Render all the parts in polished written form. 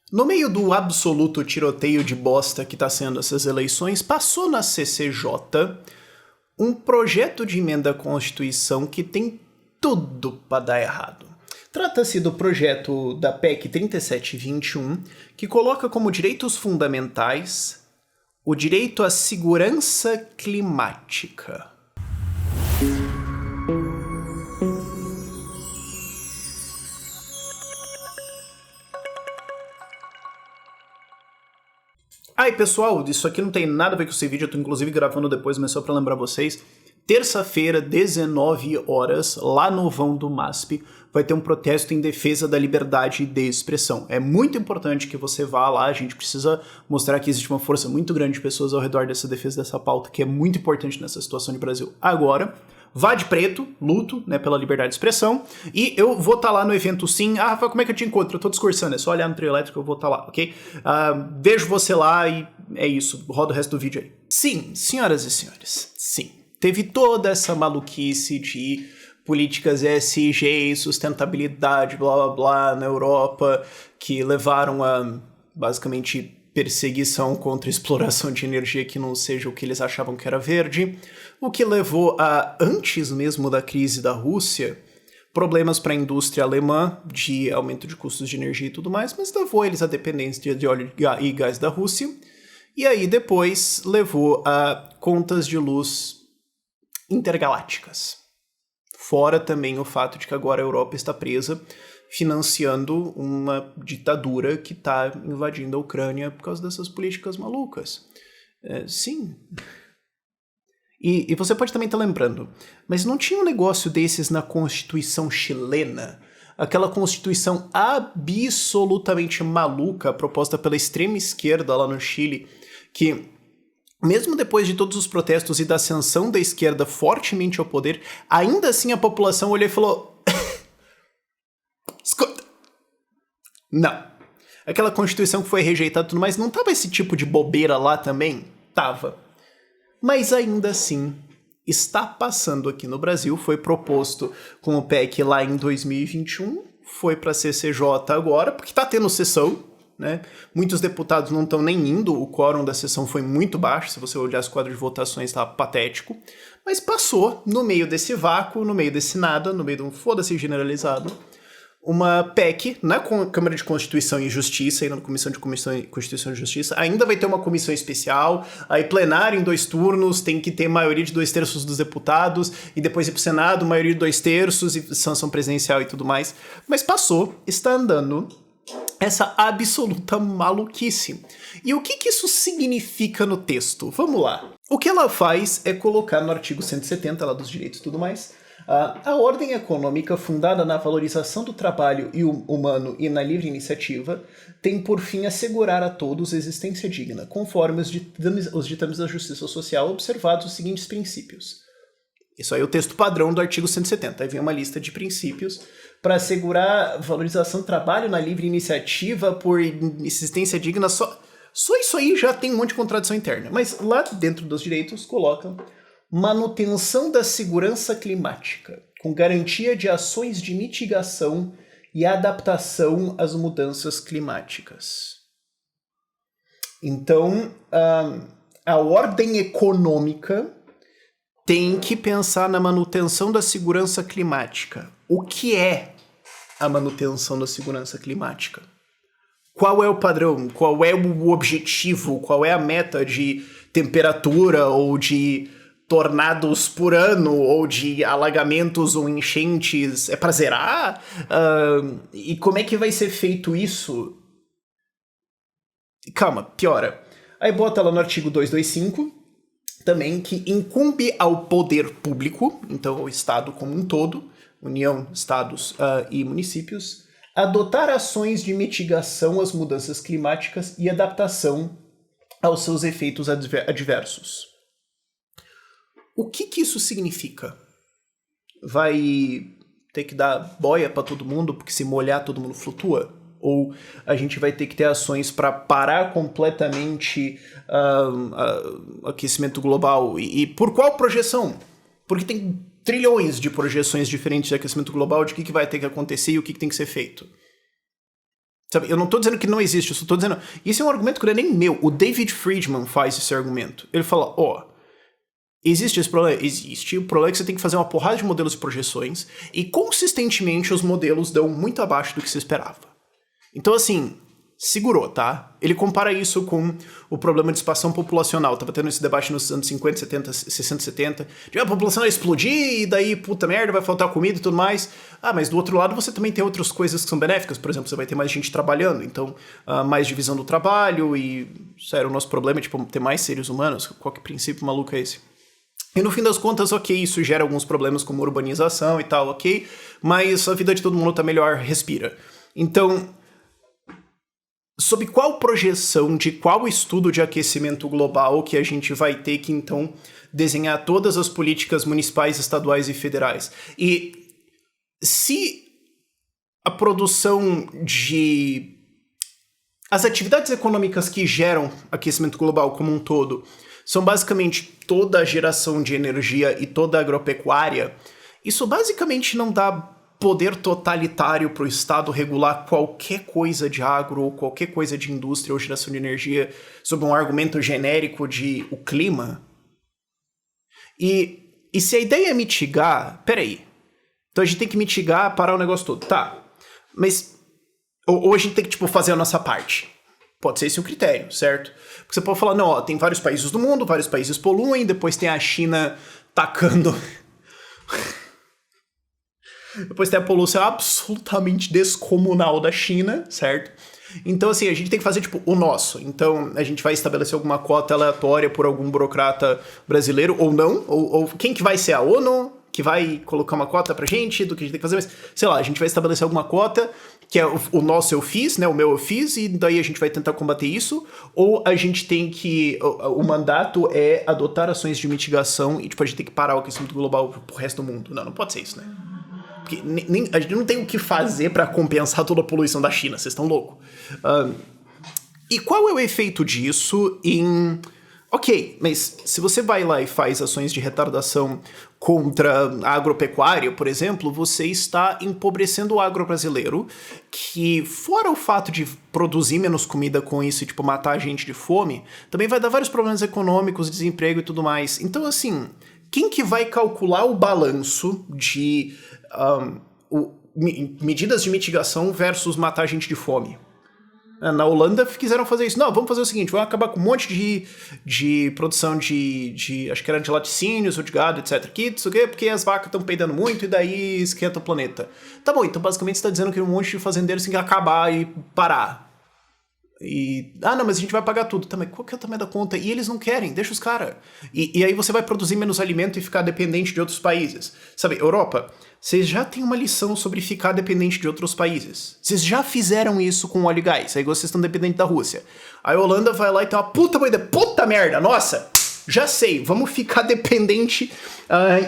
No meio do absoluto tiroteio de bosta que tá sendo essas eleições, passou na CCJ um projeto de emenda à Constituição que tem tudo pra dar errado. Trata-se do projeto da PEC 3721, que coloca como direitos fundamentais o direito à segurança climática. Ai, pessoal, isso aqui não tem nada a ver com esse vídeo, eu tô inclusive gravando depois, mas só pra lembrar vocês, terça-feira, 19 horas, lá no vão do MASP, vai ter um protesto em defesa da liberdade de expressão. É muito importante que você vá lá, a gente precisa mostrar que existe uma força muito grande de pessoas ao redor dessa defesa dessa pauta, que é muito importante nessa situação de Brasil agora. Vá de preto, luto, né, pela liberdade de expressão, e eu vou estar lá no evento sim. Ah, Rafael, como é que eu te encontro? Eu tô discursando, é só olhar no trio elétrico, eu vou estar lá, ok? Vejo você lá e é isso, roda o resto do vídeo aí. Sim, senhoras e senhores, sim. Teve toda essa maluquice de políticas ESG, sustentabilidade, blá blá blá, na Europa, que levaram a, basicamente, perseguição contra exploração de energia que não seja o que eles achavam que era verde, o que levou a, antes mesmo da crise da Rússia, problemas para a indústria alemã de aumento de custos de energia e tudo mais, mas levou eles à dependência de óleo e gás da Rússia, e aí depois levou a contas de luz intergalácticas. Fora também o fato de que agora a Europa está presa financiando uma ditadura que está invadindo a Ucrânia por causa dessas políticas malucas. Sim. E você pode também estar lembrando, mas não tinha um negócio desses na Constituição chilena? Aquela Constituição absolutamente maluca proposta pela extrema esquerda lá no Chile, que mesmo depois de todos os protestos e da ascensão da esquerda fortemente ao poder, ainda assim a população olhou e falou: escuta, não. Aquela Constituição que foi rejeitada e tudo mais, não tava esse tipo de bobeira lá também? Tava. Mas ainda assim, está passando aqui no Brasil, foi proposto como PEC lá em 2021, foi pra CCJ agora, porque tá tendo sessão, né? Muitos deputados não estão nem indo, o quórum da sessão foi muito baixo, se você olhar os quadros de votações tá patético, mas passou no meio desse vácuo, no meio desse nada, no meio de um foda-se generalizado, uma PEC na Câmara de Constituição e Justiça, e na Comissão de Constituição e Justiça, ainda vai ter uma comissão especial, aí plenário em 2 turnos, tem que ter maioria de 2/3 dos deputados, e depois ir pro Senado, maioria de 2/3 e sanção presidencial e tudo mais, mas passou, está andando essa absoluta maluquice. E o que isso significa no texto? Vamos lá. O que ela faz é colocar no artigo 170, lá dos direitos e tudo mais, a ordem econômica fundada na valorização do trabalho humano e na livre iniciativa tem por fim assegurar a todos existência digna, conforme os ditames da justiça social observados os seguintes princípios. Isso aí é o texto padrão do artigo 170. Aí vem uma lista de princípios para assegurar valorização do trabalho na livre iniciativa por existência digna. Só isso aí já tem um monte de contradição interna. Mas lá dentro dos direitos colocam manutenção da segurança climática, com garantia de ações de mitigação e adaptação às mudanças climáticas. Então, a ordem econômica tem que pensar na manutenção da segurança climática. O que é a manutenção da segurança climática? Qual é o padrão? Qual é o objetivo? Qual é a meta de temperatura ou de tornados por ano, ou de alagamentos ou enchentes? É pra zerar? E como é que vai ser feito isso? Calma, piora. Aí bota lá no artigo 225, também, que incumbe ao poder público, então ao Estado como um todo, União, Estados e municípios, adotar ações de mitigação às mudanças climáticas e adaptação aos seus efeitos adversos. O que isso significa? Vai ter que dar boia para todo mundo, porque se molhar todo mundo flutua? Ou a gente vai ter que ter ações para parar completamente o aquecimento global? E por qual projeção? Porque tem trilhões de projeções diferentes de aquecimento global, de que vai ter que acontecer e o que tem que ser feito. Sabe? Eu não tô dizendo que não existe, eu só tô dizendo... Isso é um argumento que não é nem meu. O David Friedman faz esse argumento. Ele fala, existe esse problema? Existe. O problema é que você tem que fazer uma porrada de modelos e projeções e, consistentemente, os modelos dão muito abaixo do que se esperava. Então, assim... segurou, tá? Ele compara isso com o problema de expansão populacional. Tava tendo esse debate nos anos 50, 70, 60, 70. De a população vai explodir e daí, puta merda, vai faltar comida e tudo mais. Mas do outro lado você também tem outras coisas que são benéficas. Por exemplo, você vai ter mais gente trabalhando. Então, mais divisão do trabalho e... sério, o nosso problema é, tipo, ter mais seres humanos. Qual que princípio maluco é esse? E no fim das contas, ok, isso gera alguns problemas como urbanização e tal, ok. Mas a vida de todo mundo tá melhor, respira. Então... sob qual projeção de qual estudo de aquecimento global que a gente vai ter que, então, desenhar todas as políticas municipais, estaduais e federais? E se a produção de... as atividades econômicas que geram aquecimento global como um todo são basicamente toda a geração de energia e toda a agropecuária, isso basicamente não dá... poder totalitário para o Estado regular qualquer coisa de agro ou qualquer coisa de indústria ou geração de energia sob um argumento genérico de o clima? E se a ideia é mitigar... peraí. Então a gente tem que mitigar, parar o negócio todo. Tá, mas... ou a gente tem que, tipo, fazer a nossa parte. Pode ser esse um critério, certo? Porque você pode falar, não, tem vários países do mundo, vários países poluem, depois tem a China tacando... depois tem a poluição absolutamente descomunal da China, certo? Então, assim, a gente tem que fazer, tipo, o nosso. Então, a gente vai estabelecer alguma cota aleatória por algum burocrata brasileiro, ou não. Ou quem que vai ser a ONU, que vai colocar uma cota pra gente, do que a gente tem que fazer. Mas, sei lá, a gente vai estabelecer alguma cota, que é o nosso eu fiz, né? O meu eu fiz, e daí a gente vai tentar combater isso. Ou a gente tem que... o mandato é adotar ações de mitigação e, tipo, a gente tem que parar o aquecimento global pro resto do mundo. Não pode ser isso, né? Porque a gente não tem o que fazer para compensar toda a poluição da China, vocês estão loucos. E qual é o efeito disso em... ok, mas se você vai lá e faz ações de retardação contra a agropecuária, por exemplo, você está empobrecendo o agro brasileiro, que fora o fato de produzir menos comida com isso e, tipo, matar a gente de fome, também vai dar vários problemas econômicos, desemprego e tudo mais. Então, assim, quem que vai calcular o balanço de... medidas de mitigação versus matar gente de fome? Na Holanda quiseram fazer isso. Não, vamos fazer o seguinte, vamos acabar com um monte de produção de acho que era de laticínios ou de gado, etc. Isso aqui, porque as vacas estão peidando muito e daí esquenta o planeta. Tá bom, então basicamente você está dizendo que um monte de fazendeiros tem que acabar e parar. E, não, mas a gente vai pagar tudo. Tá, mas qual que é o tamanho da conta? E eles não querem, deixa os caras. E aí você vai produzir menos alimento e ficar dependente de outros países. Sabe, Europa, vocês já têm uma lição sobre ficar dependente de outros países. Vocês já fizeram isso com óleo e gás, aí vocês estão dependentes da Rússia. Aí a Holanda vai lá e tem uma puta merda, nossa! Já sei, vamos ficar dependente,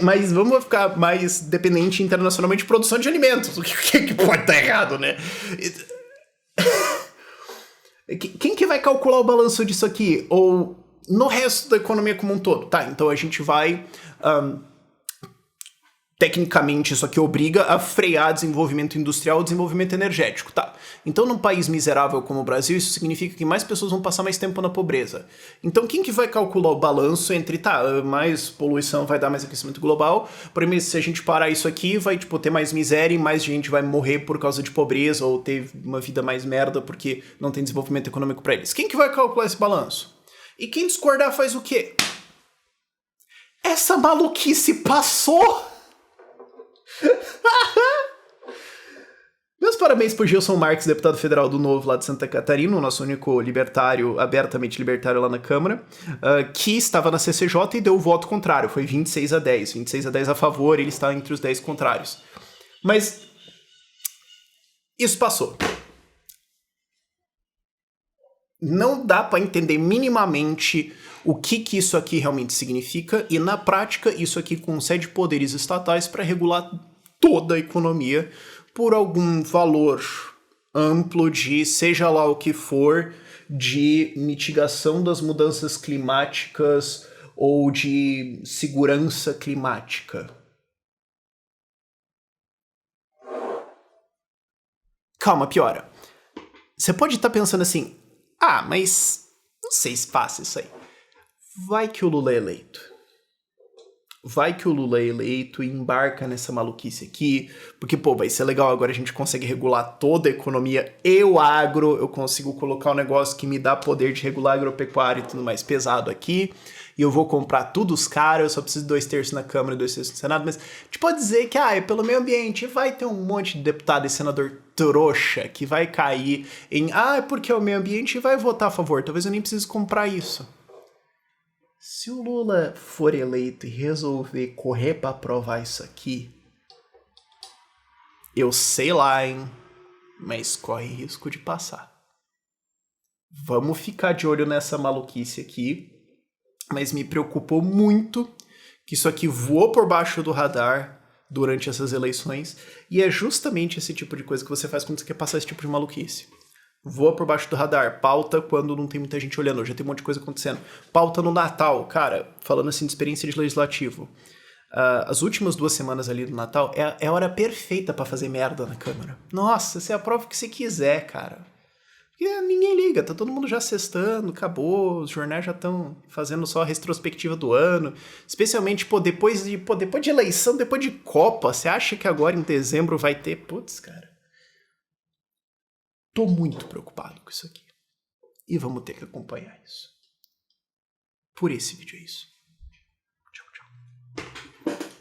mas vamos ficar mais dependente internacionalmente de produção de alimentos. O que pode estar errado, né? Quem que vai calcular o balanço disso aqui? Ou no resto da economia como um todo? Tá, então a gente vai... tecnicamente, isso aqui obriga a frear desenvolvimento industrial e desenvolvimento energético, tá? Então, num país miserável como o Brasil, isso significa que mais pessoas vão passar mais tempo na pobreza. Então, quem que vai calcular o balanço entre, mais poluição vai dar mais aquecimento global, porém, se a gente parar isso aqui, vai, tipo, ter mais miséria e mais gente vai morrer por causa de pobreza ou ter uma vida mais merda porque não tem desenvolvimento econômico pra eles. Quem que vai calcular esse balanço? E quem discordar faz o quê? Essa maluquice passou! Meus parabéns pro Gilson Marques, deputado federal do Novo lá de Santa Catarina, o nosso único libertário, abertamente libertário lá na Câmara, que estava na CCJ e deu o voto contrário, foi 26-10, 26-10 a favor, ele está entre os 10 contrários. Mas isso passou. Não dá para entender minimamente o que isso aqui realmente significa, e na prática isso aqui concede poderes estatais para regular toda a economia por algum valor amplo de, seja lá o que for, de mitigação das mudanças climáticas ou de segurança climática. Calma, piora. Você pode estar pensando assim, mas não sei se faço isso aí. Vai que o Lula é eleito. Vai que o Lula é eleito e embarca nessa maluquice aqui, porque, vai ser legal, agora a gente consegue regular toda a economia e o agro, eu consigo colocar um negócio que me dá poder de regular agropecuário e tudo mais pesado aqui, e eu vou comprar tudo os caros, eu só preciso de 2/3 na Câmara e 2/3 no Senado, mas a gente pode dizer que, é pelo meio ambiente, vai ter um monte de deputado e senador trouxa que vai cair em, é porque é o meio ambiente e vai votar a favor, talvez eu nem precise comprar isso. Se o Lula for eleito e resolver correr pra aprovar isso aqui, eu sei lá, hein? Mas corre risco de passar. Vamos ficar de olho nessa maluquice aqui. Mas me preocupou muito que isso aqui voou por baixo do radar durante essas eleições. E é justamente esse tipo de coisa que você faz quando você quer passar esse tipo de maluquice. Voa por baixo do radar, pauta quando não tem muita gente olhando, já tem um monte de coisa acontecendo. Pauta no Natal, cara, falando assim de experiência de legislativo. As últimas 2 semanas ali do Natal é a hora perfeita pra fazer merda na Câmara. Nossa, você aprova o que você quiser, cara. Porque ninguém liga, tá todo mundo já sextando, acabou, os jornais já estão fazendo só a retrospectiva do ano. Especialmente, depois de eleição, depois de Copa, você acha que agora em dezembro vai ter? Putz, cara. Tô muito preocupado com isso aqui. E vamos ter que acompanhar isso. Por esse vídeo é isso.